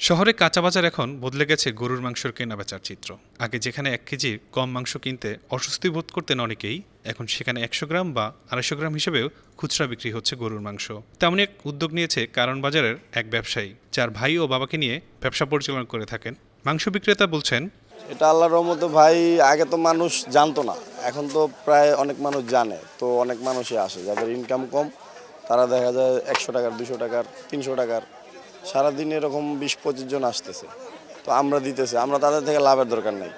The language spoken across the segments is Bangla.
শহরে কাঁচা বাজার এখন বদলে গেছে গরুর মাংসের কেনাবেচার চিত্র। আগে যেখানে 1 কেজি কম মাংস কিনতে অস্বস্তি বোধ করতেন অনেকেই, এখন সেখানে 100 গ্রাম বা 250 গ্রাম হিসেবেও খুচরা বিক্রি হচ্ছে গরুর মাংস। তেমনই এক উদ্যোগ নিয়েছে কারণ বাজারের এক ব্যবসায়ী, যার ভাই ও বাবাকে নিয়ে ব্যবসা পরিচালনা করে থাকেন। মাংস বিক্রেতা বলছেন, এটা আল্লাহর রহমতে ভাই, আগে তো মানুষ জানতো না, এখন তো প্রায় অনেক মানুষ জানে, তো অনেক মানুষই আসে যাদের ইনকাম কম, তারা দেখা যায় 100 টাকার, 200 টাকার, 300 টাকার সারাদিন এরকম 20-25 জন আসতেছে। তো আমরা দিতেছি, আমরা তাদের থেকে লাভের দরকার নেই,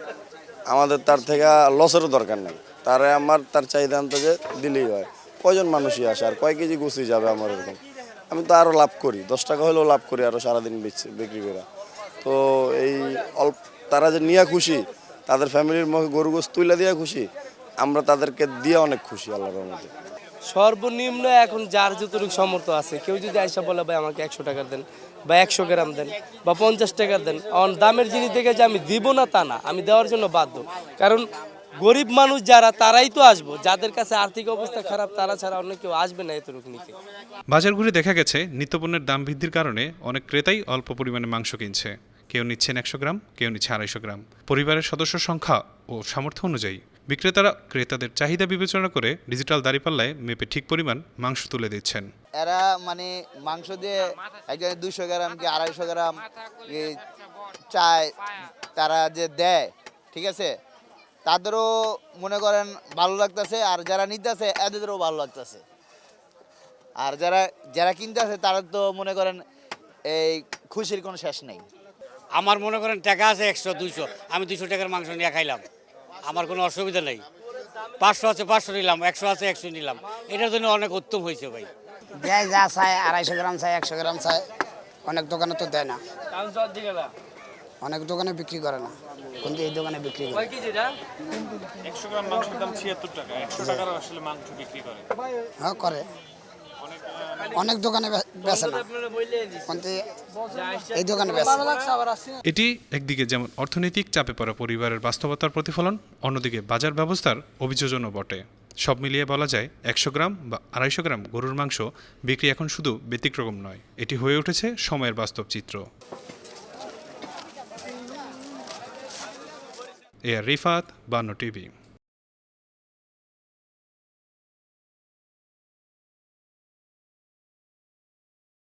আমাদের তার থেকে লসেরও দরকার নেই। তার চাহিদা আনতে যে দিলেই হয়। কয়জন মানুষই আসে আর কয় কেজি গুছিয়ে যাবে আমার এরকম। আমি তো আরও লাভ করি, 10 টাকা হলেও লাভ করি আরও সারাদিন বিক্রি করে। তো এই অল্প তারা যে নিয়ে খুশি, তাদের ফ্যামিলির মুখে গরু গোশত তুলে দিয়ে খুশি, আমরা তাদেরকে দিয়ে অনেক খুশি আল্লাহর রহমতে। সর্বনিম্ন এখন যার যতটুকু সামর্থ্য আছে, কেউ যদি আইসা বলে ভাই আমাকে 100 টাকা দেন বা 100 গ্রাম দেন বা 50 টাকা দেন, দামের জিনিস দেখে যে আমি দিব না তা না, আমি দেওয়ার জন্য বাধ্য। কারণ গরিব মানুষ যারা, তারাই তো আসবো, যাদের কাছে আর্থিক অবস্থা খারাপ তারা ছাড়া অন্য কেউ আসবে না এতটুকু নিতে। বাজার ঘুরে দেখা গেছে নিত্যপণ্যের দাম বৃদ্ধির কারণে অনেক ক্রেতাই অল্প পরিমাণে মাংস কিনছে। কেউ নিচ্ছেন 100 গ্রাম, কেউ নিচ্ছে 250 গ্রাম। পরিবারের সদস্য সংখ্যা ও সামর্থ্য অনুযায়ী বিক্রেতারা ক্রেতাদের চাহিদা বিবেচনা করে ডিজিটাল দাঁড়িপাল্লায় মেপে ঠিক পরিমাণ মাংস তুলে দিচ্ছেন। এরা মানে মাংস দিয়ে একজন 200 গ্রাম কি 250 গ্রাম চায়, তারা যে দেয়, ঠিক আছে, তাদেরও মনে করেন ভালো লাগতেছে, আর যারা নিতেছে এদেরও ভালো লাগতেছে, আর যারা যারা কিনতেছে তারা তো মনে করেন এই খুশির কোনো শেষ নেই। আমার মনে করেন টাকা আছে 100-200, আমি 200 টাকার মাংস নিয়ে খাইলাম, আমার কোনো অসুবিধা নেই। 500 আছে 500 নিলাম, 100 আছে 100 নিলাম, এটার জন্য অনেক উত্তম হয়েছে ভাই। দেয় যা চায়, 250 গ্রাম চায়, 100 গ্রাম চায়, অনেক দোকানে তো দেয় না, অনেক দোকানে বিক্রি করে না, কিন্তু এই দোকানে বিক্রি করে। 100 গ্রাম মাংসের দাম 76 টাকা, 100 টাকার আসলে মাংস বিক্রি করে। হ্যাঁ করে, অনেক দোকানে বেচে না, কিন্তু এই দোকানে বেচে। এটি একদিকে যেমন অর্থনৈতিক চাপে পড়া পরিবারের বাস্তবতার প্রতিফলন, অন্যদিকে বাজার ব্যবস্থার অভিযোজনও বটে। সব মিলিয়ে বলা যায় 100 গ্রাম বা 250 গ্রাম গরুর মাংস বিক্রি এখন শুধু ব্যতিক্রম নয়, এটি হয়ে উঠেছে সময়ের বাস্তব চিত্র। এ আর রিফাত, বান্ন টিভি।